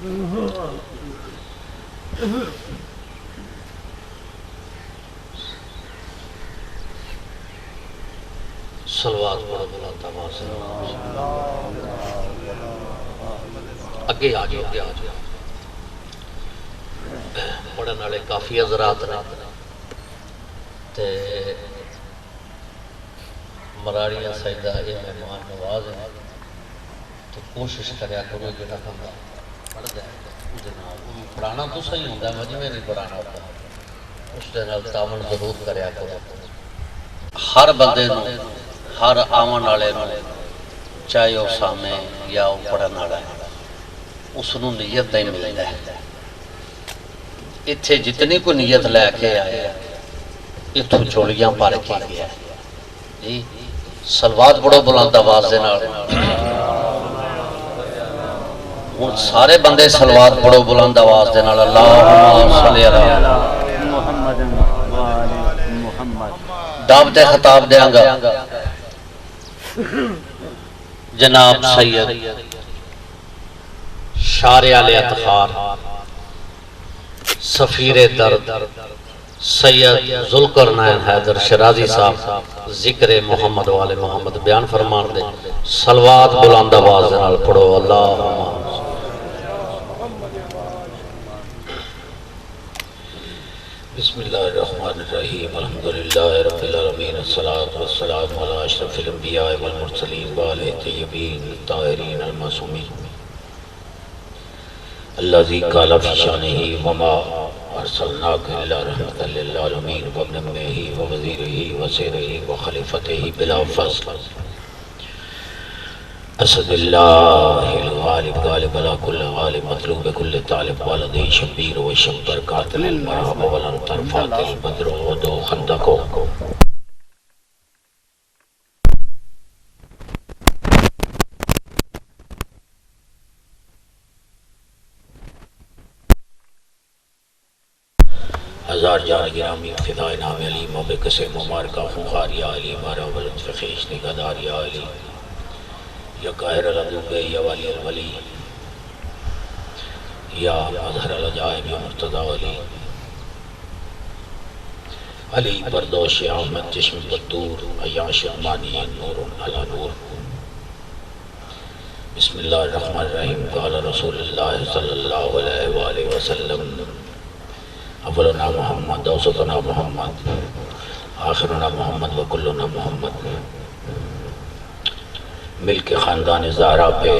صلوات پڑھو بلند آواز سے اگے آ جاؤ، اگے آ جاؤ۔ پڑھن والے کافی حضرات نے تے مراڑیاں سجدہ یہ مہمان نواز ہیں، تو کوشش کریا کرو جڑا بندہ پڑھ جائے پڑھانا تو صحیح ہوتا ہے، مجھے نہیں پڑھانا ہوتا، اس دے نال تعاون ضرور کریا کرو۔ ہر بندے نو، ہر آمن والے نو، چاہے وہ سامنے یا وہ پڑھن والا ہے، اس نو نیت دا ہی ملتا ہے۔ اتھے جتنی کو نیت لے کے آئے اتھوں چوڑیاں پار کے گیا جی۔ صلوات پڑھو بلند آواز دے نال۔ ہن سارے بندے صلوات پڑھو بلند آواز دے نال۔ اللہم صلی علی محمد محمد۔ دعوت خطاب دیاں گا جناب سید شارع الاطہار سفیر درد سید ذوالقرنین حیدر شرازی صاحب ذکر محمد و آل محمد بیان فرمان دے۔ صلوات بلند آواز دے نال پڑھو۔ اللہم بسم اللہ الرحمن الرحیم الحمدللہ رب العالمین الصلاة والسلام علی اشرف الانبیاء والمرسلین وآلہ الطیبین الطاہرین المعصومین الذی قال فی شانہ وما ارسلناک الا رحمۃ للعالمین وابن امیہ ووزیرہ وسیرہ وخلیفتہ بلا فصل اسد اللہ الغالب غالب علی کل غالب مطلوب کل طالب والدی شبیر و شبر قاتل المرحب ولن ترفات البدر ودو خندقو۔ ہزار جان گرامی فدائے نام علی موبق سے مبارکہ خونخوار یا علی مارا ولد فخیش نگدار یا علی یا قاہر العدوب یا ولی الولی یا مظہر العجائب یا مرتضی علی علی پردوش احمد چشم بدور عیاش مانی نور علی نور۔ بسم اللہ الرحمن الرحیم۔ قال رسول اللہ صلی اللہ علیہ وآلہ وسلم اولنا محمد اوسطنا محمد آخرنا محمد وکلنا محمد۔ مل کے خاندان زہرا پہ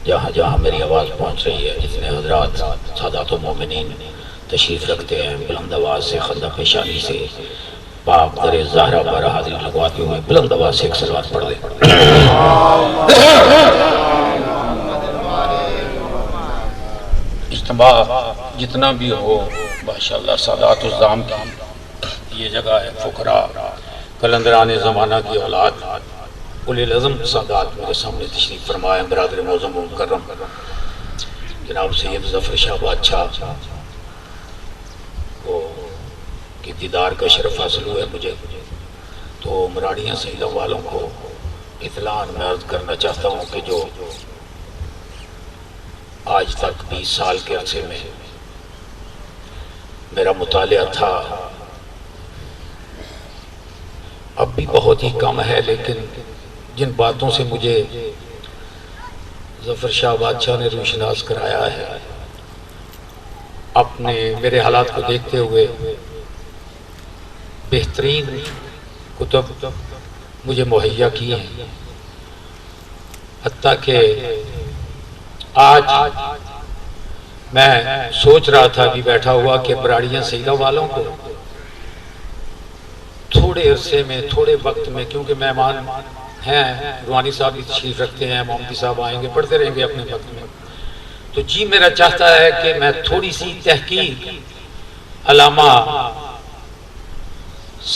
جہاں جہاں میری آواز پہنچ رہی ہے، جتنے حضرات سادات و مومنین تشریف رکھتے ہیں، بلند آواز سے خندق پیشانی سے پاک در زہرا پر حاضری لگواتے ہوئے بلند آواز سے ایک صلوات پڑھ دیں۔ اجتماع جتنا بھی ہو ماشاءاللہ سادات الزام کی یہ جگہ ہے، فقراء قلندران زمانہ کی اولاد اولی العزم سادات میرے سامنے تشریف فرمائے۔ برادر معظم و مکرم جناب سید ظفر شاہ بادشاہ کی دیدار کا شرف حاصل ہوا ہے مجھے، تو مراڑیاں سیدہ والوں کو اطلاع میں عرض کرنا چاہتا ہوں کہ جو آج تک 20 سال کے عرصے میں میرا مطالعہ تھا، اب بھی بہت ہی کم ہے، لیکن جن باتوں سے مجھے ظفر شاہ بادشاہ نے روشناس کرایا ہے، اپنے میرے حالات کو دیکھتے ہوئے بہترین کتب مجھے مہیا کی ہیں۔ حتیٰ کہ آج میں سوچ رہا تھا بھی بیٹھا ہوا کہ براڑیاں سیدہ والوں کو تھوڑے عرصے میں، تھوڑے وقت میں، کیونکہ مہمان ہیں، روحانی صاحب بھی تشریف رکھتے ہیں، محمدی صاحب آئیں گے، پڑھتے رہیں گے اپنے وقت میں، تو جی میرا چاہتا ہے کہ میں تھوڑی سی تحقیق علامہ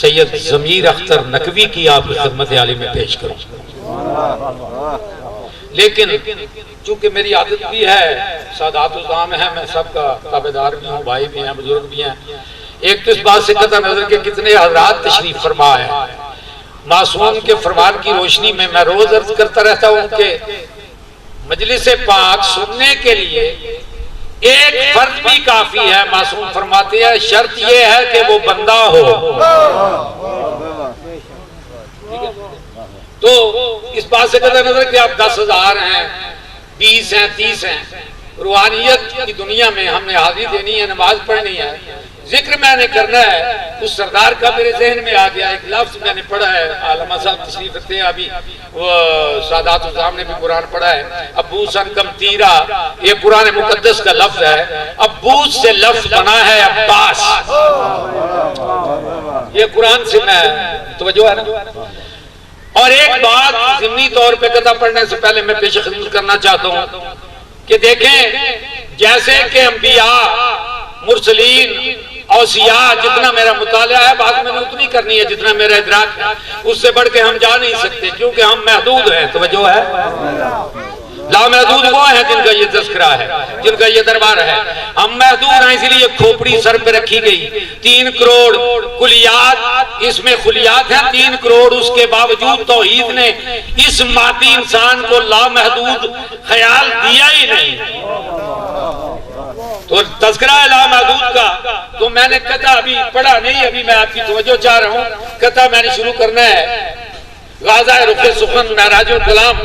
سید ضمیر اختر نقوی کی آپ کی خدمت عالی میں پیش کروں۔ لیکن چونکہ میری عادت بھی ہے، سادات الزام ہے، میں سب کا تابعدار بھی ہوں، بھائی بھی ہیں، بزرگ بھی ہیں، ایک تو اس بات سے قطع نظر کہ کتنے حضرات تشریف فرما ہے، معصوم کے فرمان کی روشنی میں میں روز عرض کرتا رہتا ہوں کہ مجلس پاک سننے کے لیے کافی ہے. معصوم فرماتے ہیں شرط یہ ہے کہ وہ بندہ ہو. تو اس بات سے قطع نظر کہ آپ 10,000 ہیں، 20 ہیں، 30 ہیں، روحانیت کی دنیا میں ہم نے حاضری دینی ہے، نماز پڑھنی ہے، ذکر میں نے کرنا ہے. اس سردار کا میرے ذہن میں آ گیا، ایک لفظ میں نے پڑھا ہے، علامہ صاحب تشریف رکھتے ہیں ابھی، وہ سادات الزام نے بھی قرآن پڑھا ہے. ابو سن کم تیرا، یہ قرآن مقدس کا لفظ ہے. ابوس سے لفظ بنا ہے عباس. یہ قرآن سے میں توجہ ہے نا. اور ایک بات ضمنی طور پہ قطع پڑھنے سے پہلے میں پیش خدمت کرنا چاہتا ہوں کہ دیکھیں جیسے کہ انبیاء، مرسلین، اوصیاء، جتنا میرا مطالعہ ہے بات میں نے اتنی کرنی ہے جتنا میرا ادراک ہے، اس سے بڑھ کے ہم جا نہیں سکتے کیونکہ ہم محدود ہیں. توجہ ہے. لامحدود وہ ہیں جن کا یہ تذکرہ ہے، جن کا یہ دربار ہے. ہم محدود ہیں، اسی لیے کھوپڑی سر پہ رکھی گئی. 3 کروڑ کلیات، اس میں خلیات ہیں 3 کروڑ. اس کے باوجود توحید نے اس مادی انسان کو لامحدود خیال دیا ہی نہیں. تو تذکرہ ہے لامحدود کا. تو میں نے قطع ابھی پڑھا نہیں، ابھی میں آپ کی توجہ چاہ رہا ہوں. قطع میں نے شروع کرنا ہے. غازہ رخ سخن معراج الکلام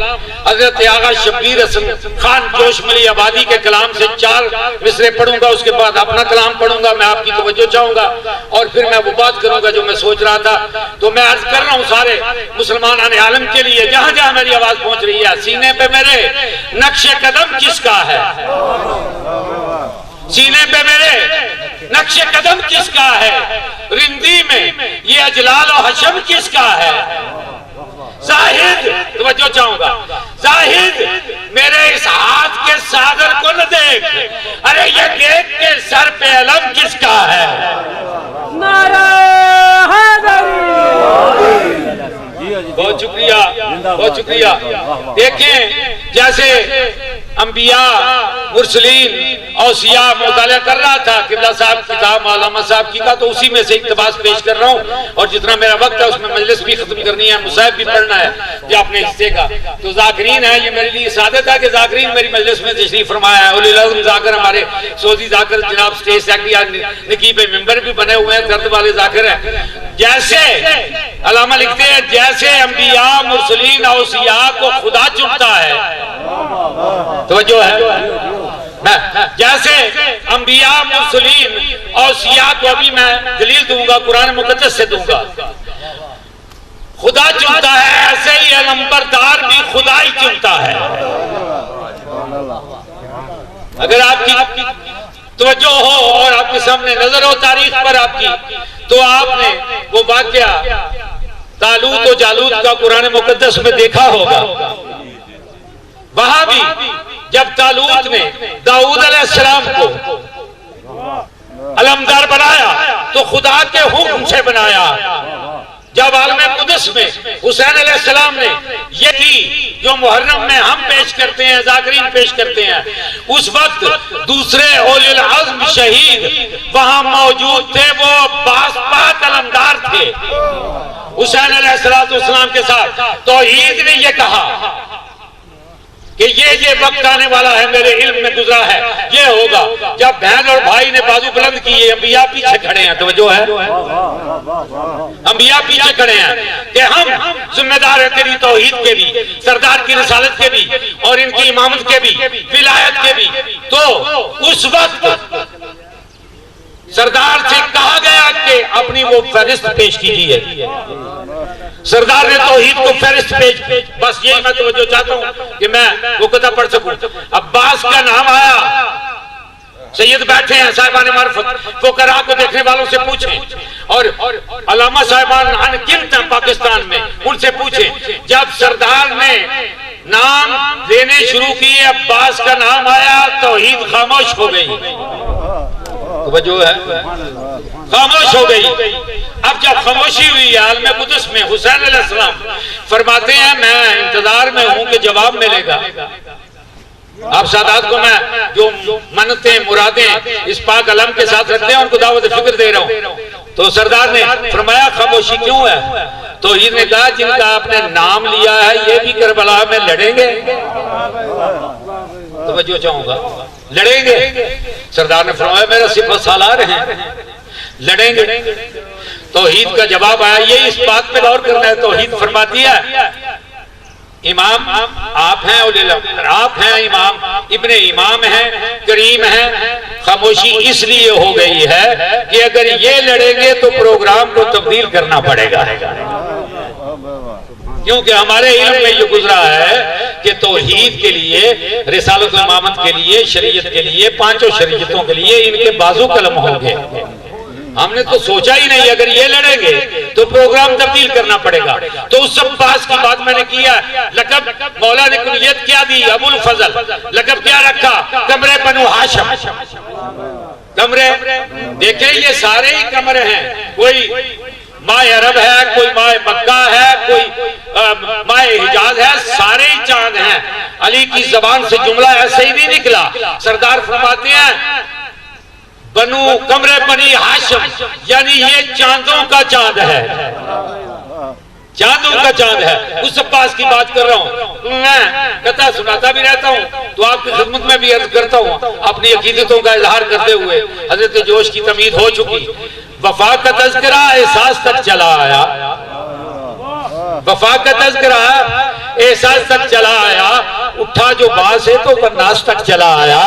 حضرت آغا شبیر حسن خان جوش ملی آبادی کے کلام سے 4 مصرے پڑھوں گا. اس کے بعد اپنا کلام پڑھوں گا. میں آپ کی توجہ چاہوں گا اور پھر میں وہ بات کروں گا جو میں سوچ رہا تھا. تو میں عرض کر رہا ہوں سارے مسلمان عالم کے لیے جہاں جہاں میری آواز پہنچ رہی ہے، سینے پہ میرے نقش قدم کس کا ہے؟ سینے پہ میرے نقش قدم کس کا ہے؟ رندی میں یہ اجلال و حشم کس کا ہے؟ زاہد، توجہ چاہوں گا، زاہد میرے اس ہاتھ کے ساغر کو نہ دیکھ، ارے یہ دیکھ کے سر پہ علم کس کا ہے؟ نعرہ حیدری. بہت شکریہ، بہت شکریہ. دیکھیں جیسے انبیاء، مرسلین، اوصیاء مطالعہ کر رہا تھا قبلہ صاحب کتاب علامہ صاحب کی کا، تو اسی میں سے اقتباس پیش کر رہا ہوں. اور جتنا میرا وقت ہے اس میں مجلس بھی ختم کرنی ہے، مصاحب بھی پڑھنا ہے جو اپنے حصے کا. تو ذاکرین ہے، یہ میرے لیے سعادت ہے کہ ذاکرین میری مجلس میں تشریف فرمایا ہے. اولی العزم ذاکر ہمارے سعودی ذاکر جناب اسٹیج سیکرٹری نقیب ممبر بھی بنے ہوئے ہیں، درد والے ذاکر ہیں. جیسے علامہ لکھتے ہیں جیسے انبیاء، مرسلین، اوصیاء کو خدا چنتا ہے. توجہ ہے. جیسے انبیاء، مرسلین، اوصیاء کو ابھی میں دلیل دوں گا، قرآن مقدس سے دوں گا، خدا چنتا ہے، ایسے ہی علمبردار بھی خدا ہی چنتا ہے. اگر آپ کی توجہ ہو اور آپ کے سامنے نظر ہو تاریخ پر آپ کی، تو آپ نے وہ واقعہ طالوت و جالوت کا قرآن مقدس میں دیکھا ہوگا. وہاں بھی جب طالوت نے داؤد علیہ السلام کو علمدار بنایا تو خدا کے حکم سے بنایا. جب عالم قدس میں حسین علیہ السلام نے یہ کی جو محرم میں ہم پیش کرتے ہیں، ذاکرین پیش کرتے ہیں، اس وقت دوسرے اولی العزم شہید وہاں موجود تھے، وہ عباس پاک علمدار تھے حسین علیہ السلام کے ساتھ. توحید نے یہ کہا کہ یہ وقت آنے والا ہے، میرے علم میں گزرا ہے، یہ ہوگا. جب بہن اور بھائی نے بازو بلند کیے، انبیاء پیچھے کھڑے ہیں. توجہ ہے، انبیاء پیچھے کھڑے ہیں کہ ہم ذمہ دار ہیں تیری توحید کے بھی، سردار کی رسالت کے بھی، اور ان کی امامت کے بھی، ولایت کے بھی. تو اس وقت سردار سے کہا گیا کہ اپنی وہ فہرست پیش کیجیے. سردار نے توحید کو فہرست پیش. بس یہی میں توجہ چاہتا ہوں کہ میں وہ قطع پڑھ سکوں. عباس کا نام آیا. سید بیٹھے ہیں صاحبان معرفت، فقراء کو دیکھنے والوں سے پوچھیں، اور علامہ صاحبان انگنت ہیں پاکستان میں، ان سے پوچھیں. جب سردار نے نام لینے شروع کیے، عباس کا نام آیا، توحید خاموش ہو گئی. توجہ ہے، خاموش ہو گئی. اب جب خاموشی ہوئی عالم قدس میں، حسین علیہ السلام فرماتے ہیں میں انتظار میں ہوں کہ جواب ملے گا. آپ سادات کو میں جو منتیں، مرادیں اس پاک علم کے ساتھ رکھتے ہیں ان کو دعوت فکر دے رہا ہوں. تو سردار نے فرمایا خاموشی کیوں ہے؟ تو یہ نے کہا جن کا آپ نے نام لیا ہے یہ بھی کربلا میں لڑیں گے. توجہ چاہوں گا، لڑیں گے. سردار نے فرمایا میرا سپہ سالار ہیں، لڑیں گے؟ توحید کا جواب آیا، یہ اس بات پہ غور کرنا ہے۔ توحید فرماتی ہے امام آپ ہیں، آپ ہیں امام، ابن امام ہیں، کریم ہیں۔ خاموشی اس لیے ہو گئی ہے کہ اگر یہ لڑیں گے تو پروگرام کو تبدیل کرنا پڑے گا، کیونکہ ہمارے علم میں یہ گزرا ہے کہ توحید کے لیے، رسالت و امامت کے لیے، شریعت کے لیے، پانچوں شریعتوں کے لیے ان کے بازو قلم ہوں گے۔ ہم نے تو سوچا ہی نہیں اگر یہ لڑیں گے تو پروگرام تبدیل کرنا پڑے گا۔ تو اس سب باس کی بات میں نے کیا، لقب مولا نے کنیت کیا دی؟ ابو الفضل۔ لقب کیا رکھا؟ قمر بنو ہاشم۔ قمر، دیکھیں یہ سارے ہی قمر ہیں، کوئی ماہ عرب ہے، کوئی ماہ مکہ ہے، کوئی ماہ حجاز ہے، سارے ہی چاند ہیں۔ علی کی زبان سے جملہ ایسے ہی نہیں نکلا۔ سردار فرماتے ہیں بنو قمر بنی ہاشم، یعنی یہ چاندوں کا چاند ہے، چاندوں کا چاند ہے۔ اس عباس کی بات کر رہا ہوں، میں کہتا سناتا بھی رہتا ہوں تو آپ کی خدمت میں بھی عرض کرتا ہوں اپنی عقیدتوں کا اظہار کرتے ہوئے۔ حضرت جوش کی تمید ہو چکی، وفا کا تذکرہ احساس تک چلا آیا، وفا کا تذکرہ احساس تک چلا آیا، اٹھا جو باس ہے تو والناس تک چلا آیا،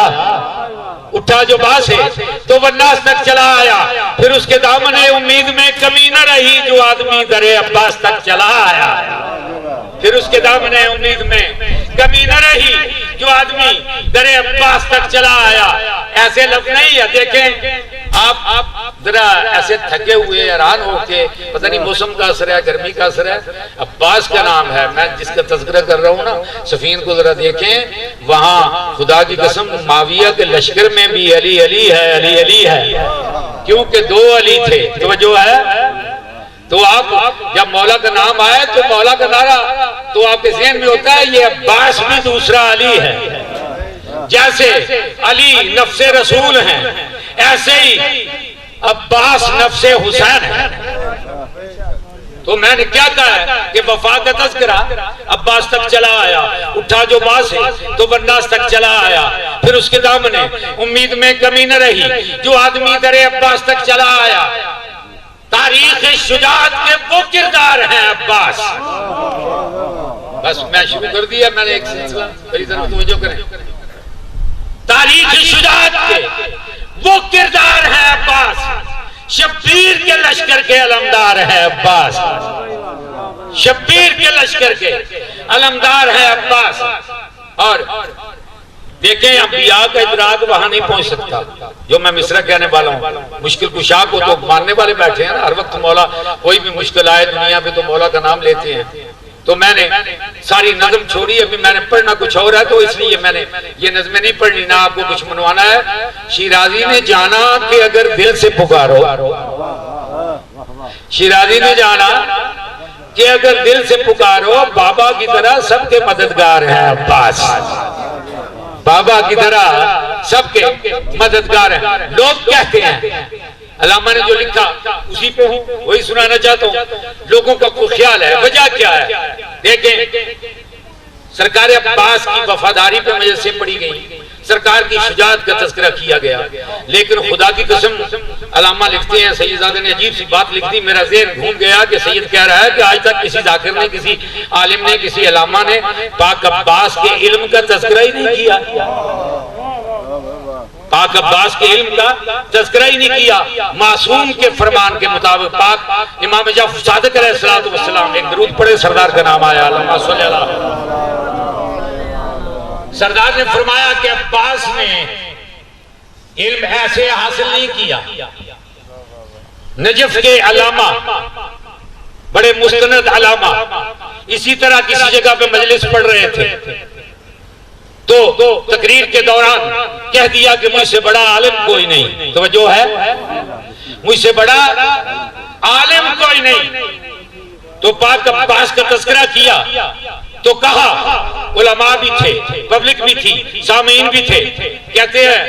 اٹھا جو باس ہے تو والناس تک چلا آیا۔ پھر اس کے دامن امید میں کمی نہ رہی جو آدمی در عباس تک چلا آیا، پھر اس کے دامن امید میں کمی نہ رہی جو آدمی در عباس تک چلا آیا۔ ایسے لفظ نہیں ہے، دیکھیں آپ ذرا ایسے تھکے ہوئے حیران ہو کے، پتہ نہیں موسم کا اثر ہے، گرمی کا اثر ہے، عباس کا نام ہے، میں جس کا تذکرہ کر رہا ہوں نا، صفین کو ذرا دیکھیں، وہاں خدا کی قسم معاویہ کے لشکر میں بھی علی علی ہے، علی علی ہے، کیونکہ دو علی تھے۔ توجہ ہے؟ تو آپ جب مولا کا نام آئے تو مولا کا نعرہ تو آپ کے ذہن میں ہوتا ہے یہ عباس بھی دوسرا علی ہے۔ جیسے علی نفس رسول ہیں، ایسے ہی عباس نفس حسین ہے۔ تو میں نے کیا کہا ہے کہ وفا کا تذکرہ عباس تک چلا آیا، اٹھا جو باس ہے تو والناس تک چلا آیا، پھر اس کے دامن امید میں کمی نہ رہی جو آدمی در عباس تک چلا آیا۔ تاریخ شجاعت کے وہ کردار ہیں عباس۔ بس میں شروع کر دیا، میں نے ایک سلسلہ، میری طرف توجہ کریں۔ تاریخ شجاعت کے وہ کردار ہیں عباس، شبیر کے لشکر کے علمدار ہیں عباس، شبیر کے لشکر کے علمدار ہیں عباس۔ اور دیکھیں انبیاء کا ادراک وہاں نہیں پہنچ سکتا جو میں مصرع کہنے والا ہوں۔ مشکل کشا کو تو ماننے والے بیٹھے ہیں نا، ہر وقت مولا، کوئی بھی مشکل آئے دنیا پہ تو مولا کا نام لیتے ہیں۔ تو میں نے ساری نظم چھوڑی، ابھی میں نے پڑھنا کچھ اور ہے تو اس لیے میں نے یہ نظمیں نہیں پڑھنی، نہ آپ کو کچھ منوانا ہے۔ شیرازی نے جانا کہ اگر دل سے پکارو، شیرازی نے جانا کہ اگر دل سے پکارو، بابا کی طرح سب کے مددگار ہیں عباس، بابا کی طرح سب کے مددگار ہیں۔ لوگ کہتے ہیں، علامہ نے جو لکھا اسی پہ ہوں، وہی سنانا چاہتا ہوں۔ لوگوں کا کوئی خیال ہے، وجہ کیا ہے؟ دیکھیں سرکار عباس کی وفاداری پہ مجلسیں پڑھی گئی، سرکار کی شجاعت کا تذکرہ کیا گیا، لیکن خدا کی قسم علامہ لکھتے ہیں، سید زادہ نے عجیب سی بات لکھ دی، میرا ذہن گھوم گیا کہ سید کہہ رہا ہے کہ آج تک کسی ذاکر نے، کسی عالم نے، کسی علامہ نے پاک عباس کے علم کا تذکرہ ہی نہیں کیا، پاک عباس کے علم کا تذکرہ ہی نہیں کیا۔ معصوم کے فرمان کے مطابق پاک امام جعفر صادق علیہ السلام، ایک درود پڑھے، سردار کا نام آیا، اللہم صلی اللہ علیہ وسلم۔ سردار نے فرمایا کہ عباس نے علم ایسے حاصل نہیں کیا۔ نجف کے علامہ، بڑے مستند علامہ، اسی طرح کسی جگہ پہ مجلس پڑھ رہے تھے تو تقریر کے دوران کہہ دیا کہ مجھ سے بڑا عالم کوئی نہیں، توجہ ہے، مجھ سے بڑا عالم کوئی نہیں۔ تو پاک عباس کا تذکرہ کیا تو کہا، علماء بھی تھے، پبلک بھی تھی، سامعین بھی تھے، کہتے ہیں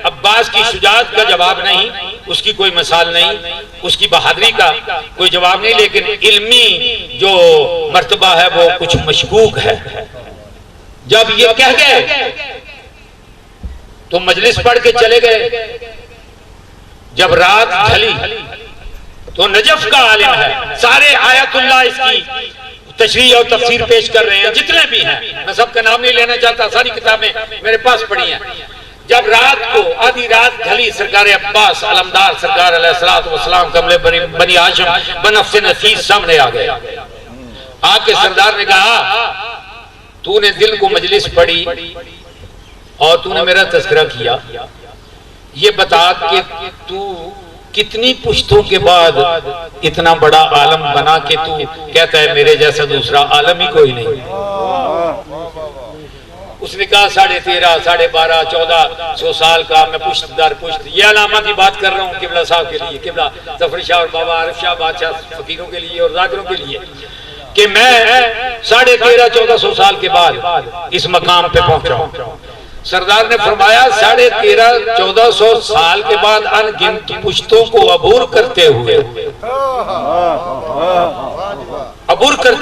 عباس کی شجاعت کا جواب نہیں، اس کی کوئی مثال نہیں، اس کی بہادری کا کوئی جواب نہیں، لیکن علمی جو مرتبہ ہے وہ کچھ مشکوک ہے۔ جب یہ کہہ گئے تو مجلس پڑھ کے چلے گئے. جب رات ڈھلی تو نجف کا عالم ہے, سارے آیت اللہ اس کی تشریح اور تفسیر پیش کر رہے ہیں, جتنے بھی ہیں, میں سب کا نام نہیں لینا چاہتا, ساری کتابیں میرے پاس پڑھی ہیں. جب رات کو آدھی رات ڈھلی, سرکار عباس علمدار سرکار علیہ الصلوۃ والسلام کملے بنی ہاشم بنفس نفیس سامنے آ گئے. آ کے سردار نے کہا تو نے دل کو مجلس پڑھی اور تو نے میرا تذکرہ کیا, یہ بتا کہ تو کتنی پشتوں کے بعد اتنا بڑا عالم بنا کہ تو کہتا ہے میرے جیسا دوسرا عالم ہی کوئی نہیں. اس نے کہا 13.5 12 1400 سال کا میں پشت در پشت, یہ علامہ کی بات کر رہا ہوں قبلہ صاحب کے لیے, قبلہ ظفر شاہ اور بابا عارف شاہ بادشاہ فقیروں کے لیے اور ذاکروں کے لیے, کہ میں 13.5 1400 سال کے بعد اس مقام پہ پہنچا ہوں. سردار نے فرمایا 13.5 1400 سال کے بعد ان گنت پشتوں کو عبور کرتے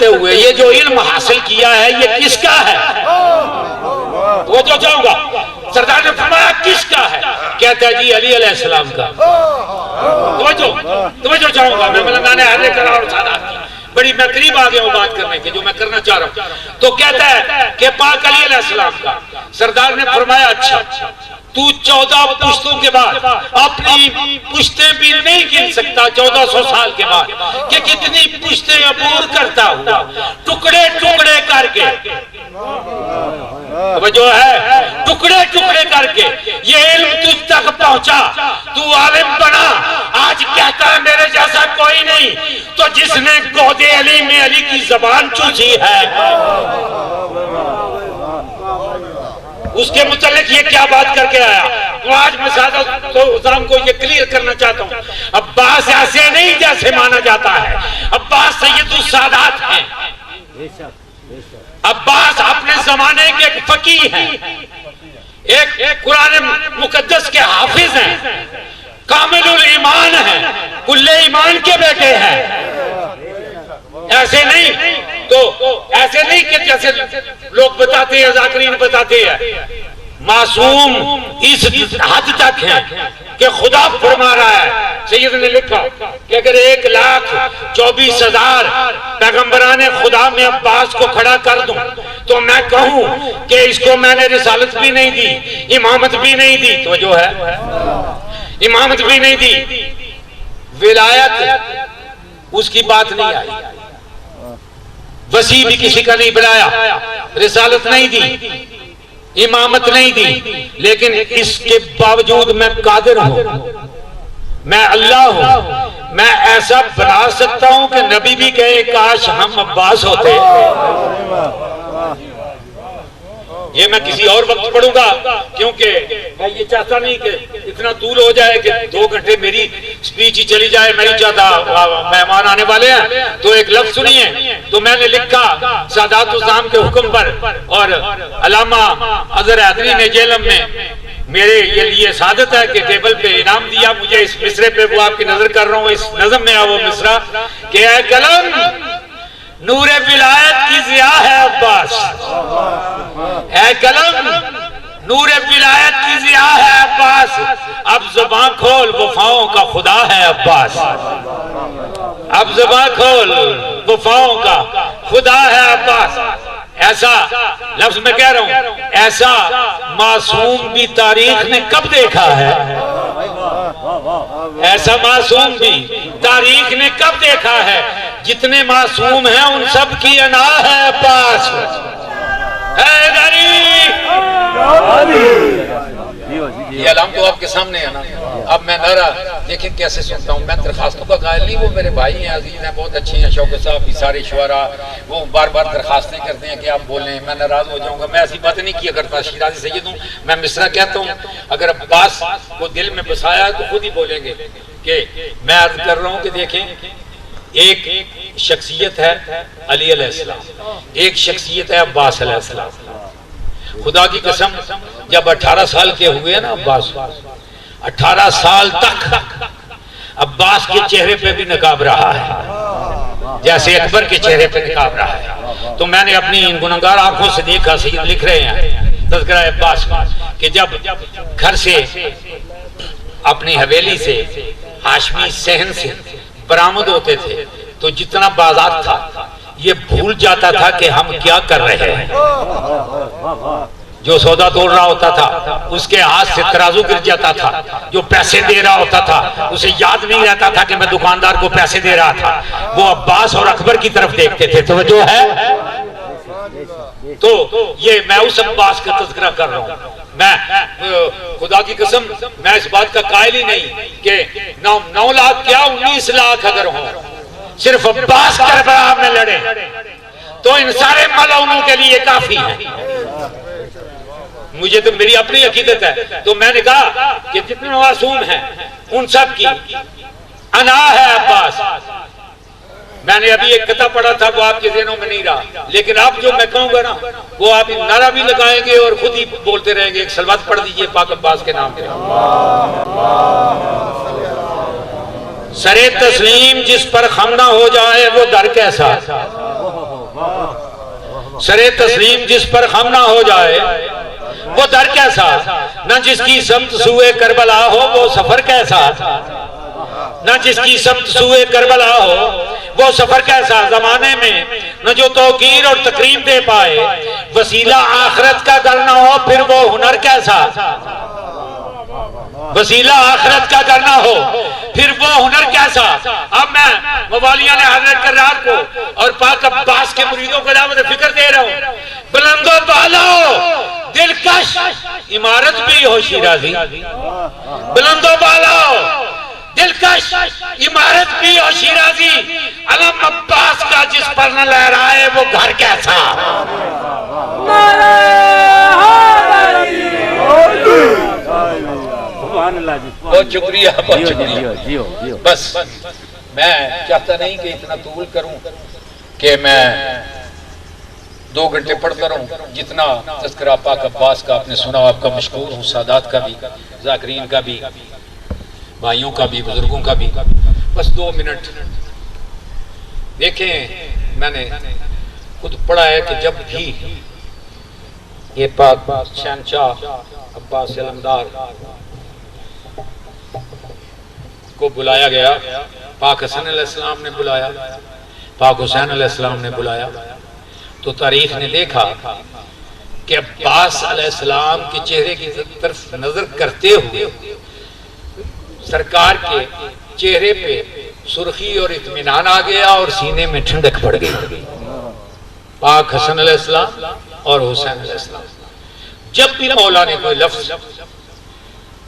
ہوئے یہ جو علم حاصل کیا ہے یہ کس کا ہے؟ وہ جو جاؤں گا. سردار نے فرمایا کس کا ہے؟ کہتا ہے جی علی علیہ السلام کا. تو جو جاؤں گا, میں مولانا حضرت کرا اور سادات کی بڑی میں قریب آ گیا ہوں بات کرنے کے جو میں کرنا چاہ رہا ہوں. تو کہتا ہے کہ پاک علی علیہ السلام کا. سردار نے فرمایا اچھا تو 14 پشتوں کے بعد اپنی پشتیں بھی نہیں گن سکتا 1400 سال کے بعد کہ کتنی پشتیں عبور کرتا ہوا ٹکڑے ٹکڑے کر کے, جو ہے ٹکڑے ٹکڑے کر کے یہ علم تجھ تک پہنچا, تو عالم بنا. آج کہتا ہے میرے جیسا کوئی نہیں, تو جس نے گود علی میں علی کی زبان چوسی ہے اس کے متعلق یہ کیا بات کر کے آیا. تو آج میں سادہ کو یہ کلیئر کرنا چاہتا ہوں, عباس ایسے نہیں جیسے مانا جاتا ہے. عباس سید السادات ہیں, عباس اپنے زمانے کے ایک فقیہ ہیں, ایک قرآن مقدس کے حافظ ہیں, کامل الایمان ہیں, کل ایمان کے بیٹے ہیں. ایسے نہیں کہ جیسے لوگ بتاتے ہیں, ذاکرین بتاتے ہیں. معصوم اس حد تک ہیں کہ خدا فرما رہا ہے, سید نے لکھا کہ اگر 1,24,000 پیغمبران خدا میں عباس کو کھڑا کر دوں تو میں کہوں کہ اس کو میں نے رسالت بھی نہیں دی, امامت بھی نہیں دی. تو جو ہے امامت بھی نہیں دی, ولایت اس کی بات نہیں آئی, وسیع بھی کسی کا نہیں بنایا, رسالت نہیں دی, امامت نہیں دی. لیکن اس کے باوجود میں قادر ہوں, میں اللہ ہوں, میں ایسا بنا سکتا ہوں کہ نبی بھی کہے کاش ہم عباس ہوتے. یہ میں کسی اور وقت پڑھوں گا کیونکہ میں یہ چاہتا نہیں کہ اتنا طول ہو جائے کہ 2 گھنٹے میری سپیچ ہی چلی جائے. میں نہیں چاہتا, مہمان آنے والے ہیں تو ایک لفظ سنیے. تو میں نے لکھا سادات الزام کے حکم پر, اور علامہ اظہر حیدری نے جیلم میں میرے یہ سعادت ہے کہ ٹیبل پہ انعام دیا مجھے اس مصرے پہ, وہ آپ کی نظر کر رہا ہوں اس نظم میں, وہ مصرہ کہ اے قلم نور ولایت کی ضیاء ہے عباس, اے قلم نور ولایت کی ضیاء ہے عباس, اب زباں کھول وفاؤں کا خدا ہے عباس, اب زباں کھول وفاؤں کا خدا ہے عباس. ایسا لفظ میں کہہ رہا ہوں, ایسا معصوم بھی تاریخ نے کب دیکھا ہے, ایسا معصوم بھی تاریخ نے کب دیکھا ہے. جتنے معصوم ہیں ان سب کی انا ہے عباس. یہ علام تو آپ کے سامنے ہے نا. اب میں نعرہ دیکھیں کیسے سنتا ہوں. میں درخواستوں کا قائل نہیں, وہ میرے بھائی ہیں, عزیز ہیں, بہت اچھے ہیں. شوکت صاحب بھی سارے شعراء وہ بار بار درخواستیں کرتے ہیں کہ آپ بولیں, میں ناراض ہو جاؤں گا. میں ایسی باتیں نہیں کیا کرتا, شیرازی سید ہوں. میں مصرع کہتا ہوں, اگر عباس کو دل میں بسایا ہے تو خود ہی بولیں گے. کہ میں عرض کر رہا ہوں کہ دیکھیں, ایک شخصیت ہے علی علیہ السلام, ایک شخصیت ہے عباس علیہ السلام. خدا کی قسم جب 18 سال کے ہوئے نا عباس, 18 سال تک عباس کے چہرے پہ بھی نقاب رہا ہے جیسے اکبر کے چہرے پہ نقاب رہا ہے. تو میں نے اپنی ان گنہگار آنکھوں سے دیکھا, سید لکھ رہے ہیں تذکرہ عباس کہ جب گھر سے اپنی حویلی سے ہاشمی صحن سے برآمد ہوتے تھے تو جتنا بازار تھا یہ بھول جاتا تھا کہ ہم کیا کر رہے ہیں. جو سودا توڑ رہا ہوتا تھا اس کے ہاتھ سے ترازو گر جاتا تھا، جو پیسے دے رہا ہوتا تھا اسے یاد نہیں رہتا تھا کہ میں دکاندار کو پیسے دے رہا تھا. وہ عباس اور اکبر کی طرف دیکھتے تھے. توجہ ہے؟ تو یہ میں اس عباس کا تذکرہ کر رہا ہوں. میں خدا کی قسم میں اس بات کا قائل ہی نہیں کہ 9 لاکھ کیا 19 لاکھ اگر ہوں، صرف عباس کربلا میں لڑے تو ان سارے ملعونوں کے لیے کافی ہے. مجھے تو میری اپنی عقیدت ہے. تو میں نے کہا کہ جتنے معصوم ہیں ان سب کی انا ہے عباس. میں نے ابھی ایک قطعہ پڑھا تھا وہ آپ کے ذہنوں میں نہیں رہا، لیکن اب جو میں کہوں گا نا وہ آپ نعرہ بھی لگائیں گے اور خود ہی بولتے رہیں گے. ایک صلوات پڑھ دیجئے پاک عباس کے نام پہ. سرے تسلیم جس پر خم نہ ہو جائے وہ در کیسا. سرے تسلیم جس پر خم نہ ہو جائے وہ در کیسا. نہ جس کی سمت سوئے کربلا ہو وہ سفر کیسا. نہ جس کی سمت سوئے کربلا ہو وہ سفر کیسا. زمانے میں نہ جو توقیر اور تکریم دے پائے وسیلہ آخرت کا گر نہ ہو پھر وہ ہنر کیسا. وسیلہ آخرت کا کرنا ہو پھر وہ ہنر کیسا. اب میں موالیان حضرت کرار کو اور پاک عباس کے مریدوں کو دعوت فکر دے رہا ہوں. بلند و بالا دلکش عمارت بھی ہو شیرازی. بلند و بالا دلکش عمارت بھی ہو شیرازی. علم عباس کا جس پر نہ لہرائے وہ گھر کیسا. بہت شکریہ بہت شکریہ. بس میں چاہتا نہیں کہ اتنا طول کروں کہ میں 2 گھنٹے پڑھتا رہوں. جتنا تذکرہ پاک عباس کا آپ نے سنا آپ کا مشکور ہوں، سادات کا بھی، ذاکرین کا بھی، بھائیوں کا بھی، بزرگوں کا بھی. بس 2 منٹ دیکھیں. میں نے خود پڑھا ہے کہ جب بھی یہ پاک شہنشاہ عباس علمدار کو بلایا گیا، پاک حسن علیہ السلام نے بلایا، پاک حسین علیہ السلام نے بلایا، تو تاریخ نے دیکھا کہ عباس علیہ السلام کے چہرے کی طرف نظر کرتے ہوئے سرکار کے چہرے پہ سرخی اور اطمینان آ گیا اور سینے میں ٹھنڈک پڑ گئی. پاک حسن علیہ السلام اور حسین علیہ السلام جب بھی مولا نے کوئی لفظ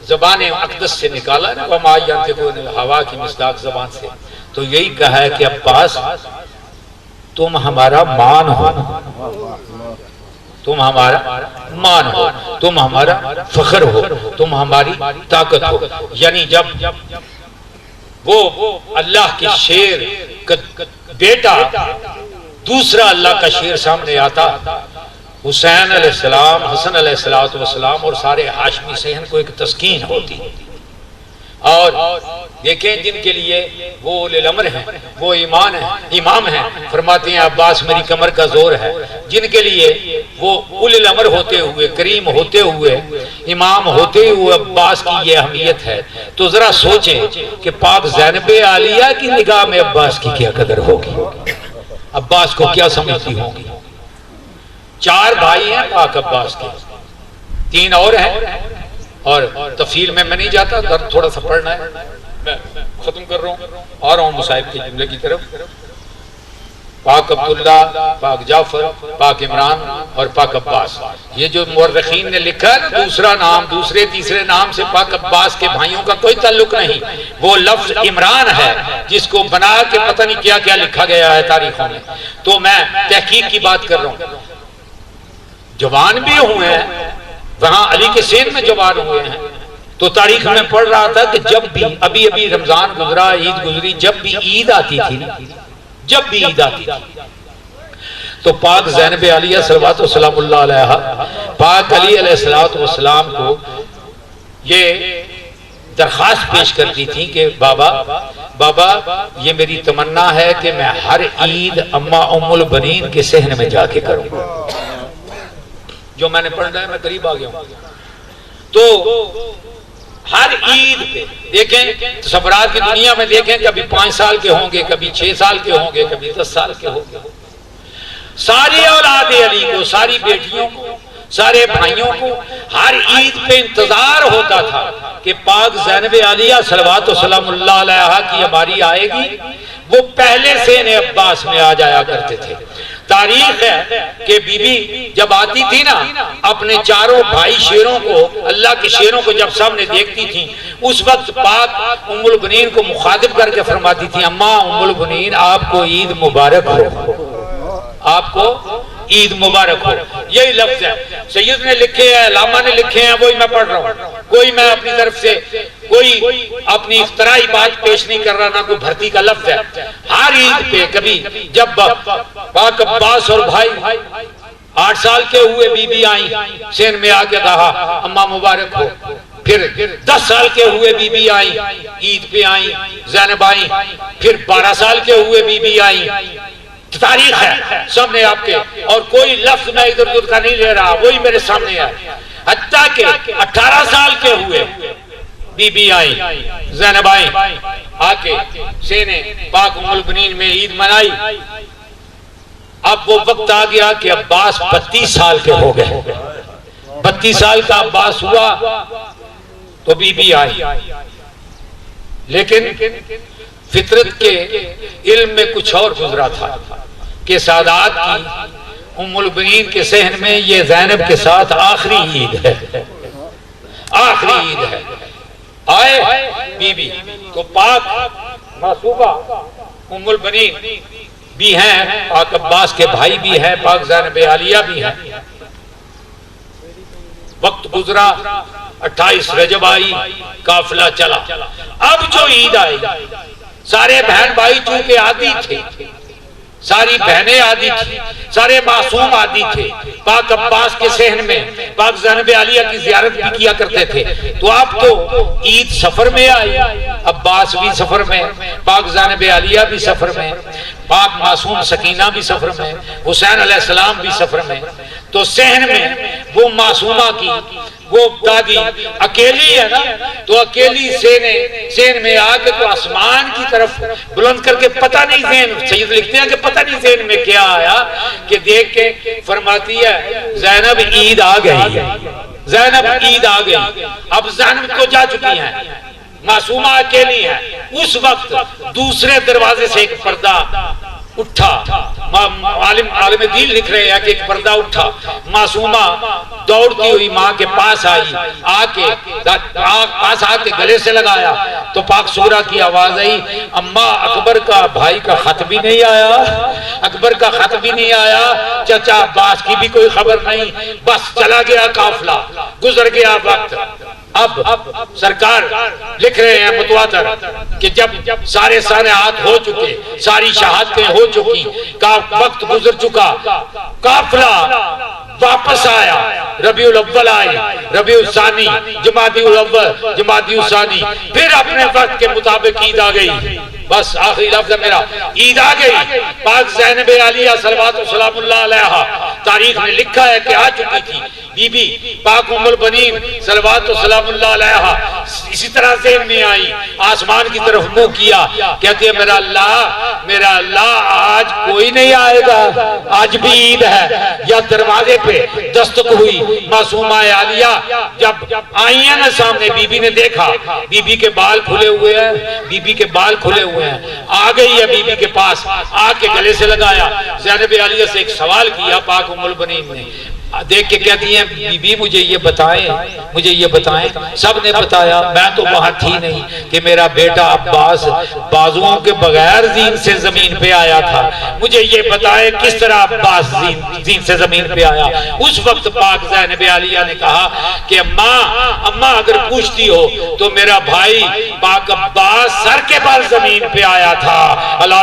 زبان اقدس سے نکالا نا وما ينطق عن الهوى کی مصداق زبان سے، تو یہی کہا ہے کہ عباس تم ہمارا مان ہو، تم ہمارا مان ہو، تم ہمارا فخر ہو، تم ہماری طاقت ہو. یعنی جب وہ اللہ کے شیر کا بیٹا دوسرا اللہ کا شیر سامنے آتا، حسین علیہ السلام، حسن علیہ السلام اور سارے ہاشمی صحن کو ایک تسکین ہوتی. اور دیکھیں جن کے لیے وہ اولی الامر ہیں، وہ امام ہیں، فرماتے ہیں عباس میری کمر کا زور ہے. جن کے لیے وہ اولی الامر ہوتے ہوئے، کریم ہوتے ہوئے، امام ہوتے ہوئے عباس کی یہ اہمیت ہے، تو ذرا سوچیں کہ پاک زینب عالیہ کی نگاہ میں عباس کی کیا قدر ہوگی، عباس کو کیا سمجھتی ہوگی. 4 بھائی ہیں پاک عباس کے، 3 اور ہیں، اور تفصیل میں نہیں جاتا، تھوڑا سا پڑھنا ہے. میں ختم کر رہا ہوں، آ رہا ہوں مصائب کے جملے کی طرف. پاک عبداللہ، پاک جعفر، پاک عمران اور پاک عباس. یہ جو مورخین نے لکھا ہے نا دوسرا نام، دوسرے تیسرے نام سے پاک عباس کے بھائیوں کا کوئی تعلق نہیں. وہ لفظ عمران ہے جس کو بنا کے پتہ نہیں کیا کیا لکھا گیا ہے تاریخوں میں. تو میں تحقیق کی بات کر رہا ہوں. جوان بھی ہوئے ہیں وہاں علی کے سین میں جوان ہوئے ہیں. تو تاریخ میں پڑھ رہا تھا کہ جب بھی ابھی رمضان گزرا، عید گزری، جب بھی عید آتی تھی، جب بھی عید آتی تھی تو پاک زینب عالیہ صلوات و سلام اللہ علیہا پاک علی علیہ السلام کو یہ درخواست پیش کرتی تھی کہ بابا یہ میری تمنا ہے کہ میں ہر عید اماں ام البنین کے صحن میں جا کے کروں. جو میں نے پڑھنا ہے میں قریب آ گیا ہوں. تو ہر عید پہ دیکھیں تصورات کی دنیا میں دیکھیں کبھی 5 سال کے ہوں گے، کبھی 6 سال کے ہوں گے، کبھی 10 سال کے ہوں گے، ساری اولاد علی کو، ساری بیٹیوں کو، سارے بھائیوں کو ہر عید پہ انتظار ہوتا تھا کہ پاک زینب عالیہ صلوات و سلام اللہ علیہا کی ہماری آئے گی۔ وہ پہلے سے انہیں عباس میں آ جایا کرتے تھے۔ تاریخ ہے کہ بی بی جب آتی تھی نا اپنے چاروں بھائی شیروں کو، اللہ کے شیروں کو جب سامنے دیکھتی تھی، اس وقت پاک ام البنین کو مخاطب کر کے فرماتی تھی، اماں ام البنین آپ کو عید مبارک ہو، آپ کو عید مبارک ہو۔ یہی لفظ ہے، سید نے لکھے ہیں، علامہ نے لکھے ہیں، وہی میں پڑھ رہا ہوں۔ کوئی میں اپنی طرف سے کوئی اپنی اختراعی بات پیش نہیں کر رہا، نہ کوئی بھرتی کا لفظ ہے۔ ہر عید پہ کبھی جب پاک عباس اور بھائی 8 سال کے ہوئے بی بی آئیں، سین میں آ کے کہا اماں مبارک ہو۔ پھر 10 سال کے ہوئے بی بی آئیں، عید پہ آئیں زینب آئیں۔ پھر 12 سال کے ہوئے بی بی آئیں۔ تاریخ ہے سامنے آپ کے، اور کوئی لفظ میں ادھر ادھر کا نہیں لے رہا، وہی میرے سامنے ہے۔ حتیٰ کہ 18 سال کے ہوئے بی بی آئیں، زینب آئیں، آ کے سینے پاک ام البنین میں عید منائی۔ اب وہ وقت آ گیا کہ عباس 32 سال کے ہو گئے، 32 سال کا عباس ہوا تو بی بی آئی، لیکن فطرت کے علم میں کچھ اور گزرا تھا کہ سادات کی ام البنین کے صحن میں یہ زینب کے ساتھ آخری عید ہے، آخری عید ہے۔ آئے بی بی تو پاک معصومہ ام البنین بھی ہیں، پاک عباس کے بھائی بھی ہیں، پاک زینب عالیہ بھی ہیں۔ وقت گزرا، 28 رجب آئی، قافلہ چلا۔ اب جو عید آئی، سارے بہن بھائی چونکہ عادی تھے، ساری بہنیں عادی تھی، سارے معصوم عادی تھے، پاک عباس کے صحن میں پاک زینب عالیہ کی زیارت بھی کیا کرتے تھے۔ تو اب تو عید سفر میں آئی، عباس بھی سفر میں، پاک زینب عالیہ بھی سفر میں، پاک معصوم سکینہ بھی سفر میں، حسین علیہ السلام بھی سفر میں۔ تو صحن میں وہ معصومہ کی وہ دادی اکیلی ہے نا، تو اکیلی سین میں آ کے تو آسمان کی طرف بلند کر کے پتہ نہیں ذہن، سید لکھتے ہیں کہ پتہ نہیں ذہن میں کیا آیا کہ دیکھ کے فرماتی ہے زینب عید آ گئی، زینب عید آ گئی۔ اب زینب تو جا چکی ہیں، معصومہ اکیلی ہے۔ اس وقت دوسرے دروازے سے ایک پردہ اٹھا، عالم دین لکھ رہے ہیں کہ ایک پردہ اٹھا، معصومہ دوڑتی ہوئی ماں کے پاس آئی، پاس آ کے گلے سے لگایا تو پاک سورہ کی آواز آئی، اماں اکبر کا بھائی کا خط بھی نہیں آیا، اکبر کا خط بھی نہیں آیا، چچا عباس کی بھی کوئی خبر نہیں، بس چلا گیا قافلہ، گزر گیا وقت۔ اب سرکار لکھ رہے ہیں متواتر کہ جب سارے صالحات ہو چکے، ساری شہادتیں ہو چکی، وقت گزر چکا، قافلہ واپس آیا، ربیع الاول آئی، ربیع الثانی، جمادی الاول، جمادی الثانی، پھر اپنے وقت کے مطابق عید آ گئی۔ بس آخری لفظ ہے میرا، عید آ گئی۔ پاک زینب عالیہ صلوات و سلام اللہ علیہا تاریخ میں لکھا ہے کہ آ چکی تھی بی بی پاک ام البنین صلوات و سلام اللہ علیہا، اسی طرح ذہن میں آئی، آسمان کی طرف منہ کیا، کہتی ہے میرا اللہ آج کوئی نہیں آئے گا، آج بھی عید ہے۔ یا دروازے پہ دستک ہوئی، معصومہ عالیہ جب آئی ہیں نا سامنے، بی بی نے دیکھا بی بی کے بال کھلے ہوئے ہیں، بی بی کے بال کھلے ہوئے ہیں، آ گئی ہے بی بی کے پاس، آ کے گلے سے لگایا، زینب عالیہ سے ایک سوال کیا پاک ام البنین نے، دیکھ کے کہتی ہیں بی بی مجھے یہ بتائیں، سب نے بتایا، میں تو وہاں تھی نہیں کہ میرا بیٹا عباس بازوؤں کے بغیر زین سے زمین پہ آیا تھا، مجھے یہ بتائیں کس طرح عباس زین سے زمین پہ آیا۔ اس وقت پاک زینب عالیہ نے کہا کہ اماں اگر پوچھتی ہو تو میرا بھائی پاک عباس سر کے بال زمین پہ آیا تھا، اللہ